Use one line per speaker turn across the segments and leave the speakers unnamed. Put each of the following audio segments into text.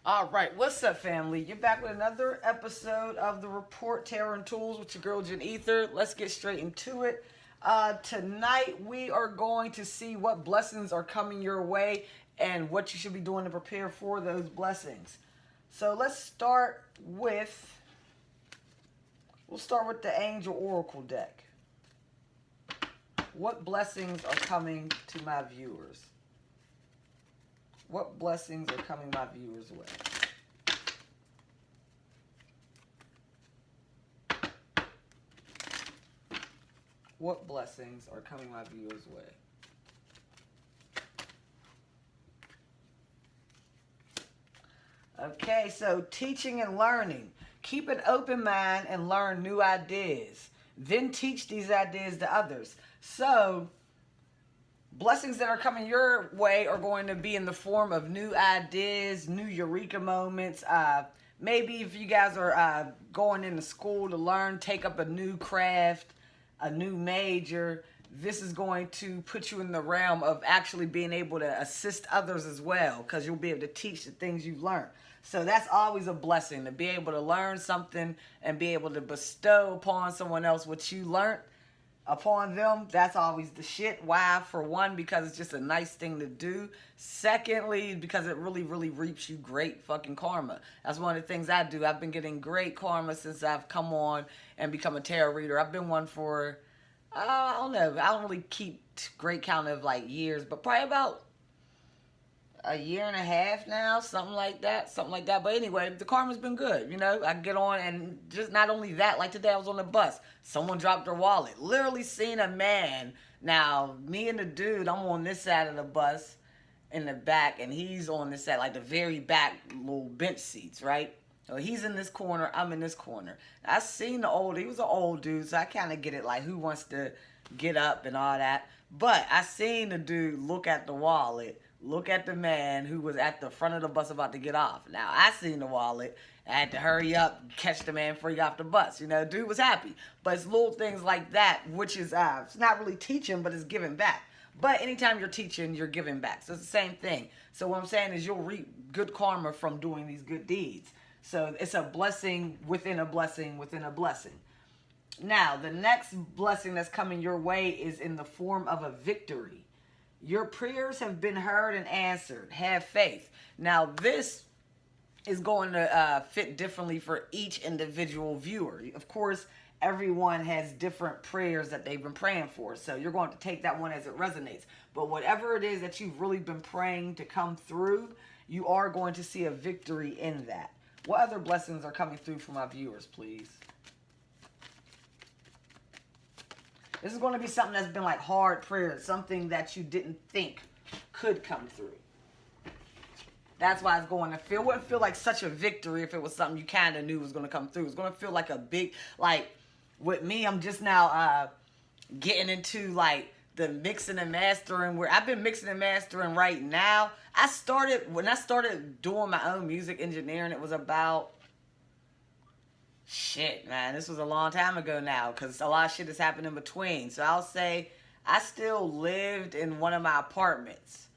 All right, what's up, family? You're back with another episode of the Report Terror and Tools with your girl Jen Ether. Let's get straight into it. Tonight, we are going to see what blessings are coming your way and what you should be doing to prepare for those blessings. So let's start with the Angel Oracle deck. What blessings are coming to my viewers? What blessings are coming my viewers' way? What blessings are coming my viewers' way? Okay, so teaching and learning. Keep an open mind and learn new ideas. Then teach these ideas to others. So, blessings that are coming your way are going to be in the form of new ideas, new eureka moments. Maybe if you guys are going into school to learn, take up a new craft, a new major, this is going to put you in the realm of actually being able to assist others as well, because you'll be able to teach the things you've learned. So that's always a blessing, to be able to learn something and be able to bestow upon someone else what you learned upon them. That's always the shit. Why? For one, because it's just a nice thing to do. Secondly, because it really, really reaps you great fucking karma. That's one of the things I do. I've been getting great karma since I've come on and become a tarot reader. I've been one for, I don't know, I don't really keep great count of like years, but probably about a year and a half now, something like that. But anyway, the karma's been good. You know, I get on, and just not only that, like today I was on the bus, someone dropped their wallet. Literally seen a man. Now, me and the dude, I'm on this side of the bus in the back, and he's on this side, like the very back little bench seats, right? So he's in this corner, I'm in this corner. I seen he was an old dude, so I kind of get it, like who wants to get up and all that. But I seen the dude look at the wallet, look at the man who was at the front of the bus about to get off. Now, I seen the wallet. I had to hurry up, catch the man before he got off the bus. You know, dude was happy. But it's little things like that, which is, it's not really teaching, but it's giving back. But anytime you're teaching, you're giving back. So it's the same thing. So what I'm saying is you'll reap good karma from doing these good deeds. So it's a blessing within a blessing within a blessing. Now, the next blessing that's coming your way is in the form of a victory. Your prayers have been heard and answered. Have faith. Now, this is going to fit differently for each individual viewer. Of course, everyone has different prayers that they've been praying for. So you're going to take that one as it resonates. But whatever it is that you've really been praying to come through, you are going to see a victory in that. What other blessings are coming through for my viewers, please? This is going to be something that's been like hard prayer, something that you didn't think could come through. That's why it's going to feel, it wouldn't feel like such a victory if it was something you kind of knew was going to come through. It's going to feel like a big, like with me, I'm just now getting into like the mixing and mastering, where I've been mixing and mastering right now. When I started doing my own music engineering, it was about, shit, man, this was a long time ago now, because a lot of shit has happened in between. So I'll say I still lived in one of my apartments.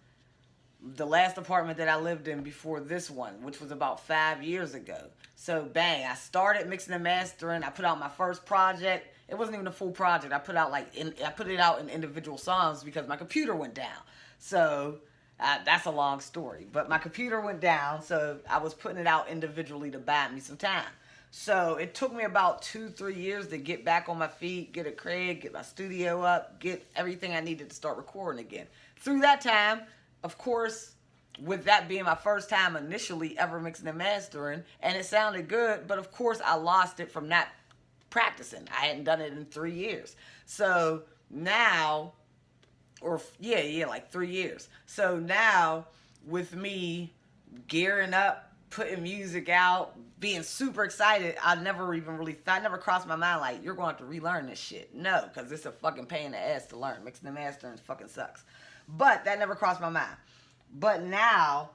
The last apartment that I lived in before this one, which was about 5 years ago. So bang, I started mixing and mastering. I put out my first project. It wasn't even a full project. I put it out in individual songs because my computer went down. So that's a long story. But my computer went down, so I was putting it out individually to buy me some time. So it took me about 2-3 years to get back on my feet, get a crib, get my studio up, get everything I needed to start recording again. Through that time, of course, with that being my first time initially ever mixing and mastering, and it sounded good, but of course I lost it from not practicing. I hadn't done it in 3 years. So now, like 3 years. So now, with me gearing up, putting music out, being super excited, I never crossed my mind like, you're going to have to relearn this shit. No, because it's a fucking pain in the ass to learn. Mixing and mastering fucking sucks. But that never crossed my mind. But now,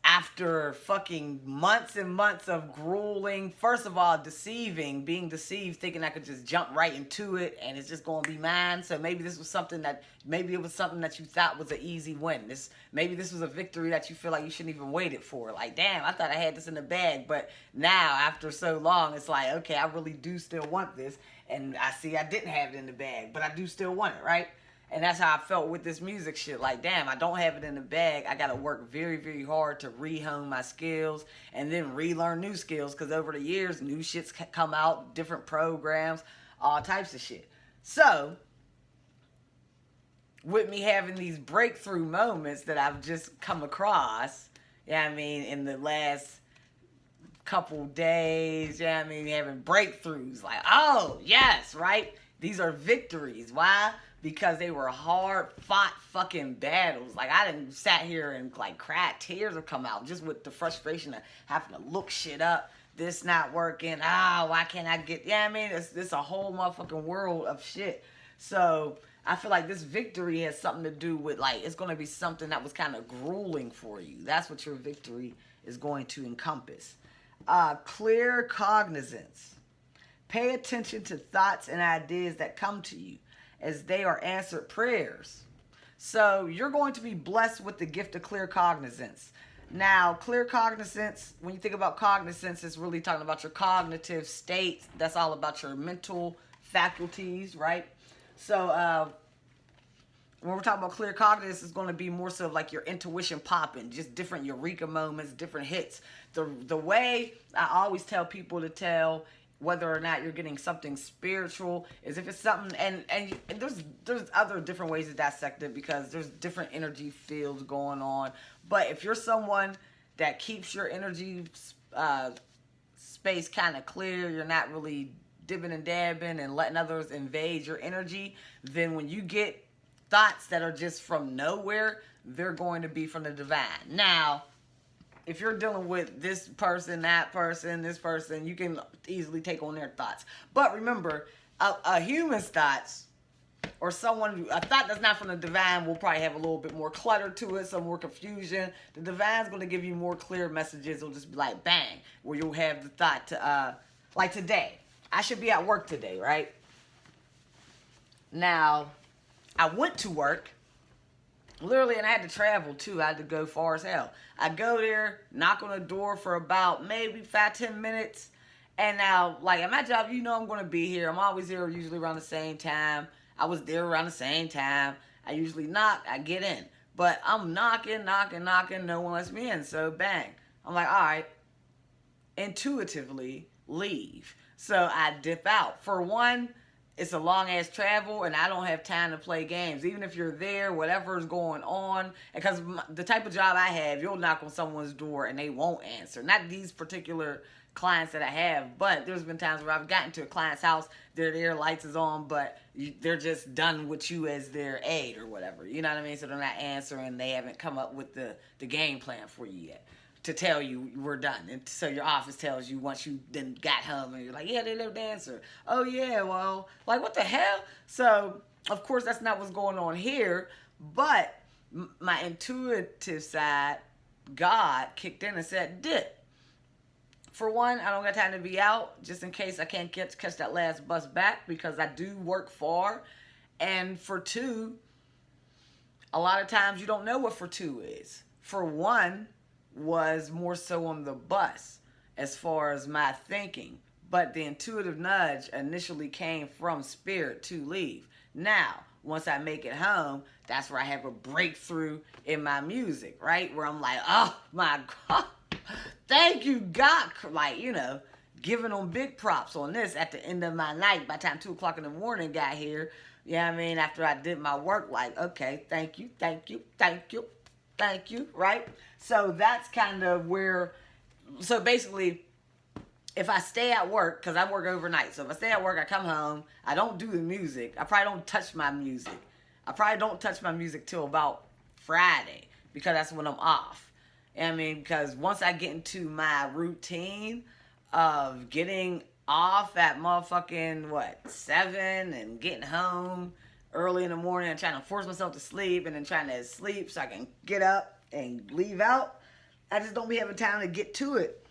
after after fucking months and months of grueling, first of all, being deceived, thinking I could just jump right into it and it's just going to be mine. So maybe this was something that, maybe it was something that you thought was an easy win. Maybe this was a victory that you feel like you shouldn't even wait it for. Like, damn, I thought I had this in the bag. But now, after so long, it's like, okay, I really do still want this. And I see I didn't have it in the bag, but I do still want it, right? And that's how I felt with this music shit. Like, damn, I don't have it in the bag. I got to work very, very hard to re-hone my skills and then relearn new skills. Because over the years, new shit's come out, different programs, all types of shit. So, with me having these breakthrough moments that I've just come across, in the last couple days, having breakthroughs. Like, oh, yes, right? These are victories. Why? Because they were hard fought fucking battles. Like, I didn't sat here and like cried. Tears would come out just with the frustration of having to look shit up. This not working. Why can't I get, it's a whole motherfucking world of shit. So I feel like this victory has something to do with, like, it's going to be something that was kind of grueling for you. That's what your victory is going to encompass. Clear cognizance. Pay attention to thoughts and ideas that come to you, as they are answered prayers. So you're going to be blessed with the gift of clear cognizance. Now, clear cognizance, when you think about cognizance, it's really talking about your cognitive state. That's all about your mental faculties, right? So when we're talking about clear cognizance, it's going to be more so like your intuition popping, just different eureka moments, different hits. The way I always tell people to tell whether or not you're getting something spiritual is if it's something, and there's other different ways to dissect it because there's different energy fields going on. But if you're someone that keeps your energy space kind of clear, you're not really dibbing and dabbing and letting others invade your energy, then when you get thoughts that are just from nowhere, they're going to be from the divine. Now, if you're dealing with this person, that person, this person, you can easily take on their thoughts. But remember, a human's thoughts, or a thought that's not from the divine will probably have a little bit more clutter to it, some more confusion. The divine's going to give you more clear messages. It'll just be like, bang, where you'll have the thought to, like today. I should be at work today, right? Now, I went to work. Literally, and I had to travel too. I had to go far as hell. I go there, knock on the door for about maybe 5-10 minutes. And now, like at my job, I'm going to be here. I'm always here usually around the same time. I was there around the same time. I usually knock, I get in. But I'm knocking. No one lets me in. So bang. I'm like, all right, intuitively leave. So I dip out. For one, it's a long-ass travel, and I don't have time to play games. Even if you're there, whatever is going on, because the type of job I have, you'll knock on someone's door, and they won't answer. Not these particular clients that I have, but there's been times where I've gotten to a client's house, their lights is on, but they're just done with you as their aide or whatever. You know what I mean? So they're not answering. They haven't come up with the game plan for you yet to tell you we're done. And so your office tells you once you then got home and you're like, yeah, they never answer. Oh yeah, well, like what the hell? So of course that's not what's going on here, but my intuitive side, God kicked in and said, dip. For one, I don't got time to be out just in case I can't catch that last bus back because I do work far. And for two, a lot of times you don't know what for two is. For one, was more so on the bus as far as my thinking, but the intuitive nudge initially came from spirit to leave. Now, once I make it home, that's where I have a breakthrough in my music, right? Where I'm like, oh my God, thank you, God. Like, giving them big props on this at the end of my night. By the time 2 o'clock in the morning got here, after I did my work, like, okay, thank you, right? So that's kind of where, so basically, if I stay at work, because I work overnight, so if I stay at work, I come home, I don't do the music, I probably don't touch my music. I probably don't touch my music till about Friday, because that's when I'm off. Because once I get into my routine of getting off at motherfucking, 7 and getting home early in the morning and trying to force myself to sleep and then trying to sleep so I can get up and leave out, I just don't be having time to get to it.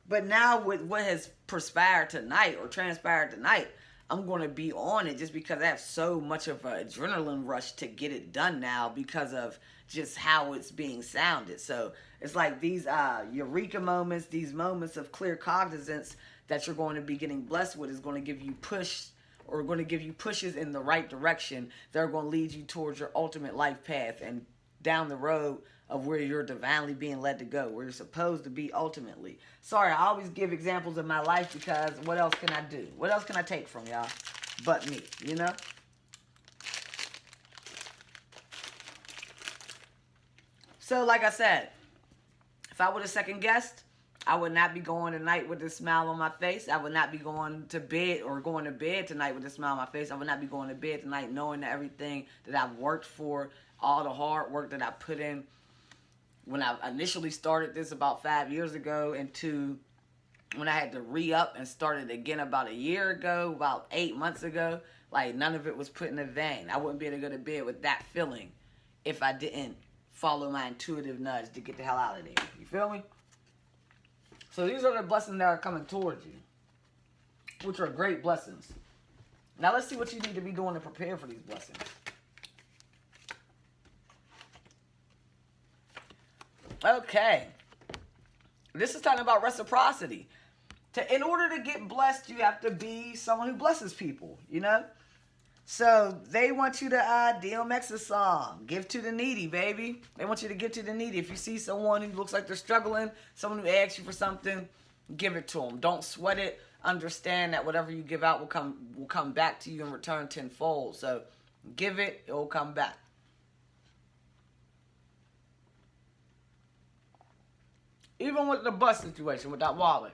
But now with what has perspired tonight or transpired tonight, I'm going to be on it just because I have so much of an adrenaline rush to get it done now because of just how it's being sounded. So it's like these eureka moments, these moments of clear cognizance that you're going to be getting blessed with is going to give you going to give you pushes in the right direction that are going to lead you towards your ultimate life path and down the road of where you're divinely being led to go, where you're supposed to be ultimately. Sorry, I always give examples of my life because what else can I do? What else can I take from y'all but me, you know? So like I said, if I would have second guessed, I would not be going tonight with a smile on my face. I would not be going to bed or going to bed tonight with a smile on my face. I would not be going to bed tonight knowing that everything that I've worked for, all the hard work that I put in when I initially started this about 5 years ago, and to when I had to re-up and started again about a year ago, about 8 months ago, like none of it was put in a vain. I wouldn't be able to go to bed with that feeling if I didn't follow my intuitive nudge to get the hell out of there. You feel me? So these are the blessings that are coming towards you, which are great blessings. Now let's see what you need to be doing to prepare for these blessings. Okay. This is talking about reciprocity. In order to get blessed, you have to be someone who blesses people, you know? So they want you to DMX a song. Give to the needy, baby. They want you to give to the needy. If you see someone who looks like they're struggling, someone who asks you for something, give it to them. Don't sweat it. Understand that whatever you give out will come back to you in return tenfold. So give it, it will come back. Even with the bus situation, with that wallet.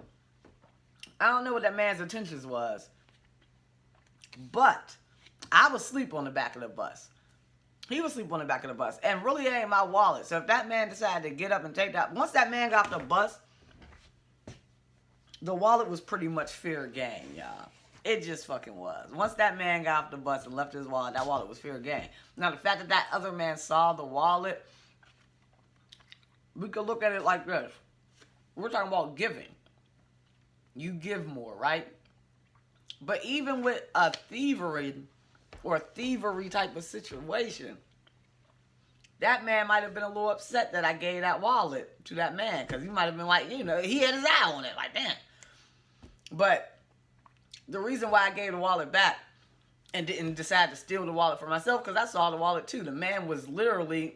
I don't know what that man's intentions was. But I was asleep on the back of the bus. He was asleep on the back of the bus. And really it ain't my wallet. So if that man decided to get up and take that, once that man got off the bus, the wallet was pretty much fair game, y'all. It just fucking was. Once that man got off the bus and left his wallet, that wallet was fair game. Now the fact that that other man saw the wallet, we could look at it like this. We're talking about giving. You give more, right? But even with a thievery or a thievery type of situation, that man might have been a little upset that I gave that wallet to that man, because he might have been like, you know, he had his eye on it, like, damn. But the reason why I gave the wallet back and didn't decide to steal the wallet for myself, because I saw the wallet too. The man was literally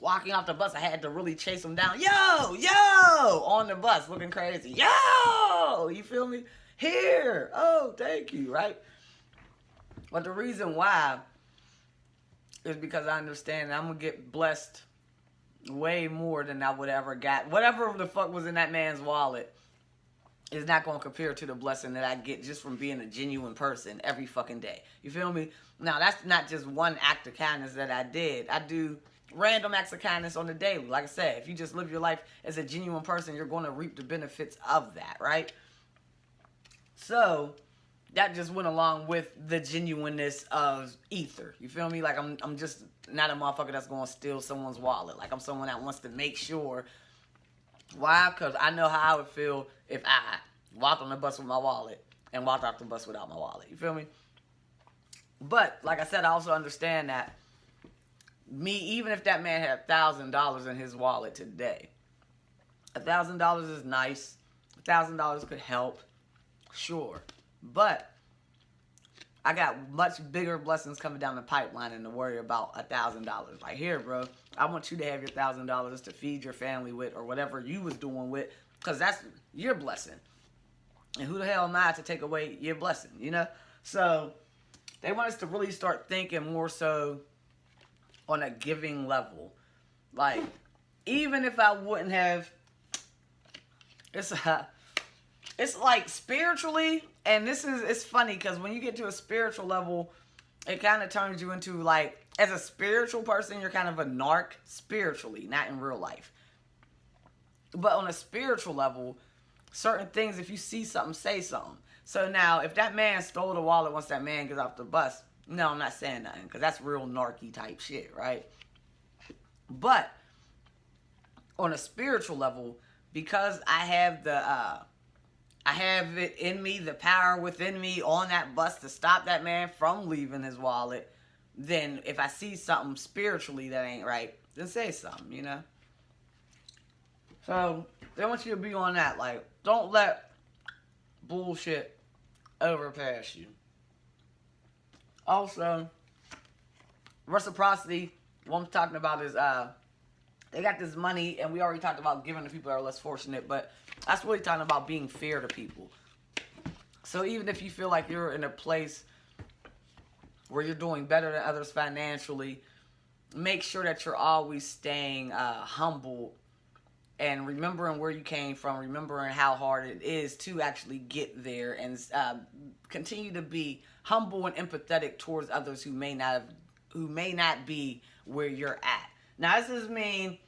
walking off the bus. I had to really chase him down. Yo, on the bus, looking crazy. Yo, you feel me? Here. Oh, thank you, right? But the reason why is because I understand that I'm going to get blessed way more than I would ever got. Whatever the fuck was in that man's wallet is not going to compare to the blessing that I get just from being a genuine person every fucking day. You feel me? Now, that's not just one act of kindness that I did. I do random acts of kindness on the daily. Like I said, if you just live your life as a genuine person, you're going to reap the benefits of that, right? So that just went along with the genuineness of ether. You feel me? Like I'm just not a motherfucker that's going to steal someone's wallet. Like I'm someone that wants to make sure. Why? Because I know how I would feel if I walked on the bus with my wallet and walked off the bus without my wallet. You feel me? But like I said, I also understand that even if that man had $1,000 in his wallet today, $1,000 is nice. $1,000 could help, sure. But I got much bigger blessings coming down the pipeline than to worry about $1,000. Like, here, bro, I want you to have your $1,000 to feed your family with, or whatever you was doing with, because that's your blessing. And who the hell am I to take away your blessing, you know? So they want us to really start thinking more so on a giving level. Like, even if I wouldn't have, it's like spiritually, and it's funny because when you get to a spiritual level, it kind of turns you into, like, as a spiritual person, you're kind of a narc spiritually, not in real life. But on a spiritual level, certain things, if you see something, say something. So now, if that man stole the wallet once that man gets off the bus, no, I'm not saying nothing, because that's real narky type shit, right? But on a spiritual level, because I have it in me, the power within me on that bus to stop that man from leaving his wallet, then if I see something spiritually that ain't right, then say something, you know? So, they want you to be on that. Like, don't let bullshit overpass you. Also, reciprocity, what I'm talking about is, they got this money, and we already talked about giving to people that are less fortunate, but that's really talking about being fair to people. So even if you feel like you're in a place where you're doing better than others financially, make sure that you're always staying humble and remembering where you came from, remembering how hard it is to actually get there, and continue to be humble and empathetic towards others who may not be where you're at. Now, this doesn't mean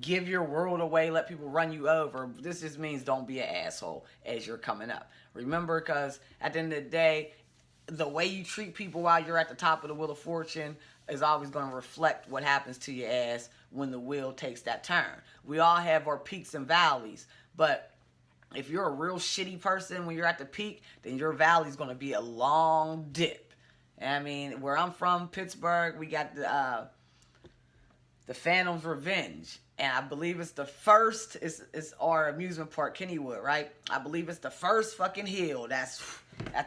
give your world away, let people run you over. This just means don't be an asshole as you're coming up. Remember, because at the end of the day, the way you treat people while you're at the top of the wheel of fortune is always going to reflect what happens to your ass when the wheel takes that turn. We all have our peaks and valleys, but if you're a real shitty person when you're at the peak, then your valley is going to be a long dip. I mean, where I'm from, Pittsburgh, we got the Phantom's Revenge, and I believe it's the first, it's our amusement park, Kennywood, right? I believe it's the first fucking hill that's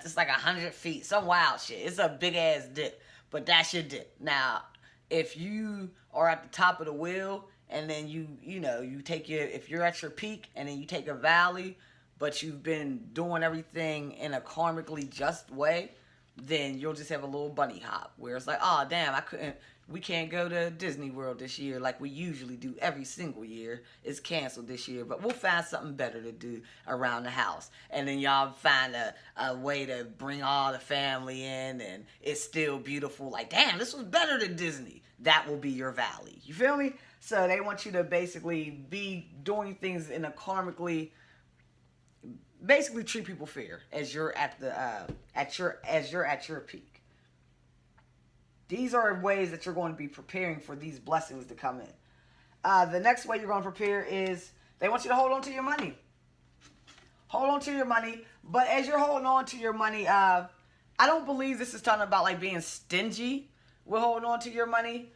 just like 100 feet, some wild shit. It's a big ass dip, but that's your dip. Now, if you are at the top of the wheel, and then you if you're at your peak, and then you take a valley, but you've been doing everything in a karmically just way, then you'll just have a little bunny hop, where it's like, oh damn, we can't go to Disney World this year like we usually do every single year. It's canceled this year, but we'll find something better to do around the house. And then y'all find a way to bring all the family in, and it's still beautiful. Like, damn, this was better than Disney. That will be your valley. You feel me? So they want you to basically be doing things in a karmically, basically treat people fair as you're at your peak. These are ways that you're going to be preparing for these blessings to come in. The next way you're going to prepare is they want you to hold on to your money. Hold on to your money. But as you're holding on to your money, I don't believe this is talking about like being stingy with holding on to your money.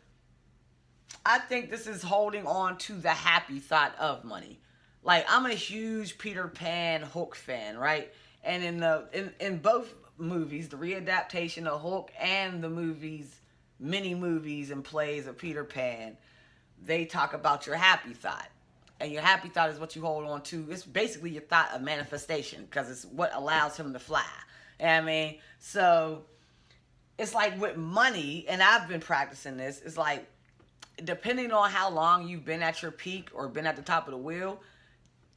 I think this is holding on to the happy thought of money. Like, I'm a huge Peter Pan Hook fan, right? And in both movies, the readaptation of Hook and the mini movies and plays of Peter Pan, they talk about your happy thought. And your happy thought is what you hold on to. It's basically your thought of manifestation, because it's what allows him to fly. You know what I mean? So it's like with money, and I've been practicing this, it's like, depending on how long you've been at your peak or been at the top of the wheel,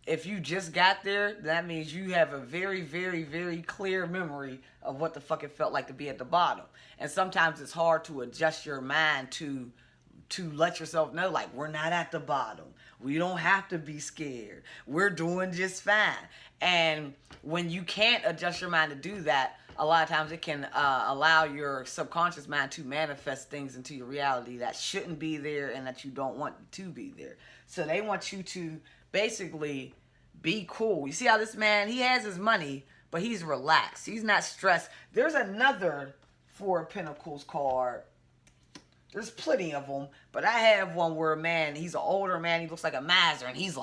if you just got there, that means you have a very, very, very clear memory of what the fuck it felt like to be at the bottom. And sometimes it's hard to adjust your mind to let yourself know, like, we're not at the bottom. We don't have to be scared. We're doing just fine. And when you can't adjust your mind to do that, a lot of times it can allow your subconscious mind to manifest things into your reality that shouldn't be there and that you don't want to be there. So they want you to basically be cool. You see how this man, he has his money, but he's relaxed. He's not stressed. There's another Four of Pentacles card. There's plenty of them, but I have one where a man, he's an older man, he looks like a miser, and he's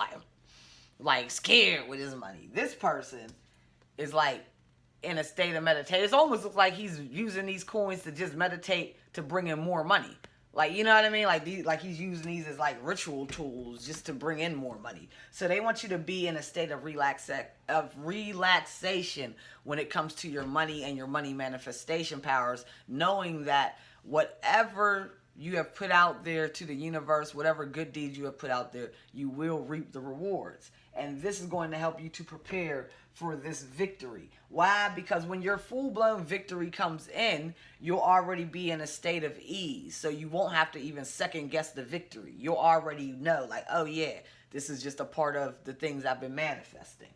like scared with his money. This person is like in a state of meditation. It almost looks like he's using these coins to just meditate to bring in more money. Like, you know what I mean? Like he's using these as like ritual tools just to bring in more money. So they want you to be in a state of relaxation when it comes to your money and your money manifestation powers, knowing that whatever you have put out there to the universe, whatever good deeds you have put out there, you will reap the rewards. And this is going to help you to prepare for this victory. Why? Because when your full-blown victory comes in, you'll already be in a state of ease. So you won't have to even second-guess the victory. You'll already know, like, oh yeah, this is just a part of the things I've been manifesting.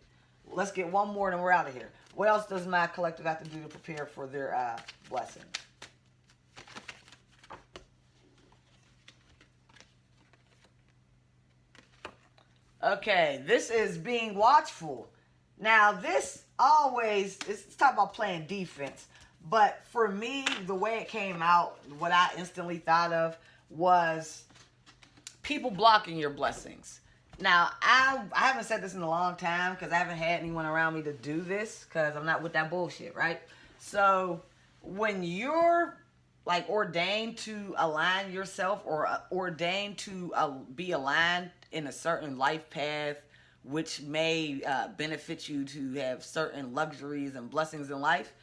Let's get one more and we're out of here. What else does my collective have to do to prepare for their blessing? Okay, this is being watchful. Now, this always, it's talking about playing defense. But for me, the way it came out, what I instantly thought of was people blocking your blessings. Now, I haven't said this in a long time because I haven't had anyone around me to do this because I'm not with that bullshit, right? So, when you're like ordained to align yourself or ordained to be aligned in a certain life path which may benefit you to have certain luxuries and blessings in life,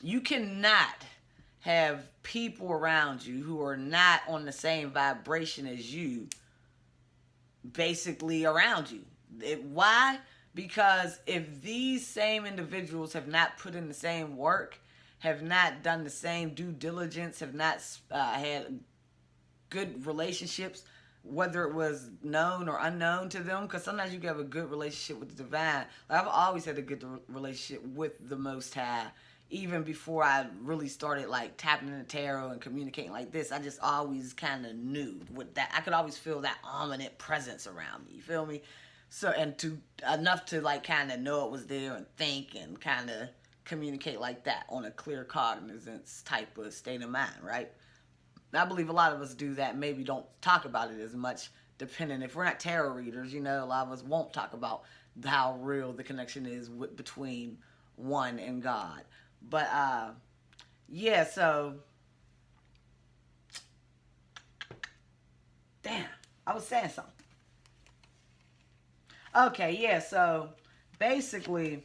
you cannot have people around you who are not on the same vibration as you basically around you. Why? Because if these same individuals have not put in the same work, have not done the same due diligence, have not had good relationships, whether it was known or unknown to them, because sometimes you can have a good relationship with the divine. I've always had a good relationship with the Most High. Even before I really started like tapping into tarot and communicating like this, I just always kind of knew with that. I could always feel that ominous presence around me. You feel me? So, and to enough to like kind of know it was there and think and kind of communicate like that on a clear cognizance type of state of mind, right? I believe a lot of us do that. Maybe don't talk about it as much, depending if we're not tarot readers. You know, a lot of us won't talk about how real the connection is between one and God. But yeah, so damn, I was saying something. Okay, yeah, so basically,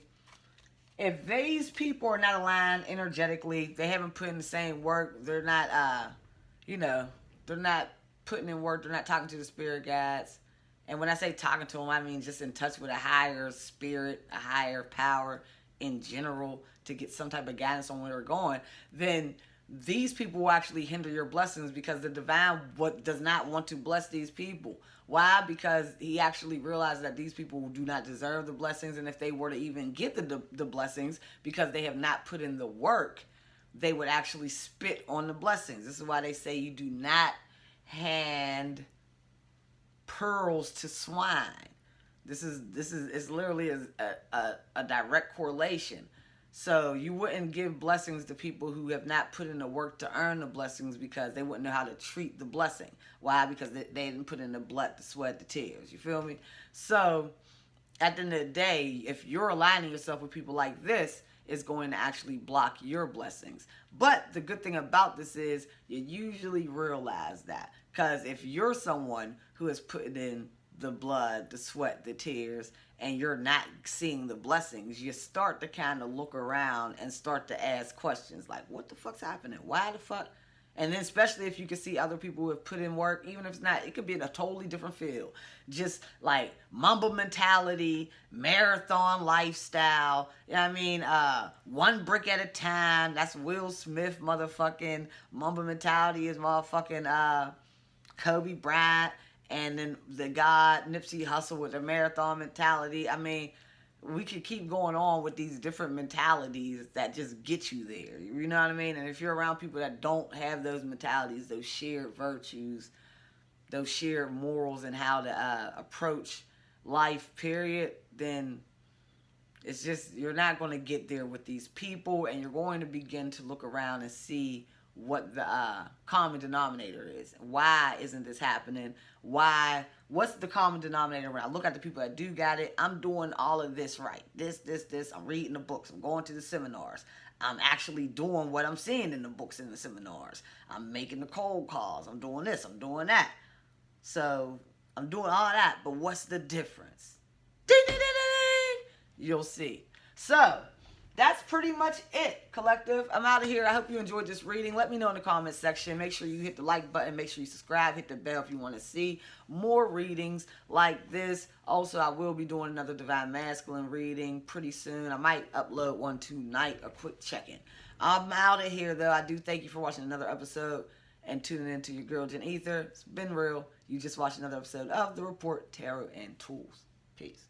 if these people are not aligned energetically, they haven't put in the same work, they're not they're not putting in work, they're not talking to the spirit guides. And when I say talking to them, I mean just in touch with a higher spirit, a higher power in general to get some type of guidance on where they're going, then these people will actually hinder your blessings because the divine does not want to bless these people. Why? Because he actually realized that these people do not deserve the blessings, and if they were to even get the blessings because they have not put in the work, they would actually spit on the blessings. This is why they say you do not hand pearls to swine. This is it's literally a direct correlation. So you wouldn't give blessings to people who have not put in the work to earn the blessings because they wouldn't know how to treat the blessing. Why? Because they didn't put in the blood, the sweat, the tears. You feel me? So at the end of the day, if you're aligning yourself with people like this, it's going to actually block your blessings. But the good thing about this is you usually realize that. Because if you're someone who has put in the blood, the sweat, the tears, and you're not seeing the blessings, you start to kind of look around and start to ask questions like, what the fuck's happening? Why the fuck? And then especially if you can see other people who have put in work, even if it's not, it could be in a totally different field. Just like Mamba mentality, marathon lifestyle, you know what I mean? One brick at a time. That's Will Smith motherfucking Mamba mentality is motherfucking Kobe Bryant. And then the God Nipsey Hussle with the marathon mentality. I mean, we could keep going on with these different mentalities that just get you there. You know what I mean? And if you're around people that don't have those mentalities, those shared virtues, those shared morals and how to approach life, period, then it's just, you're not going to get there with these people, and you're going to begin to look around and see what the common denominator is. Why isn't this happening? Why? What's the common denominator? When I look at the people that do got it, I'm doing all of this right. This. I'm reading the books. I'm going to the seminars. I'm actually doing what I'm seeing in the books and the seminars. I'm making the cold calls. I'm doing this. I'm doing that. So I'm doing all that. But what's the difference? You'll see. So that's pretty much it, collective. I'm out of here. I hope you enjoyed this reading. Let me know in the comments section. Make sure you hit the like button. Make sure you subscribe. Hit the bell if you want to see more readings like this. Also, I will be doing another Divine Masculine reading pretty soon. I might upload one tonight, a quick check-in. I'm out of here, though. I do thank you for watching another episode and tuning in to your girl, Jen Ether. It's been real. You just watched another episode of The Report, Tarot and Tools. Peace.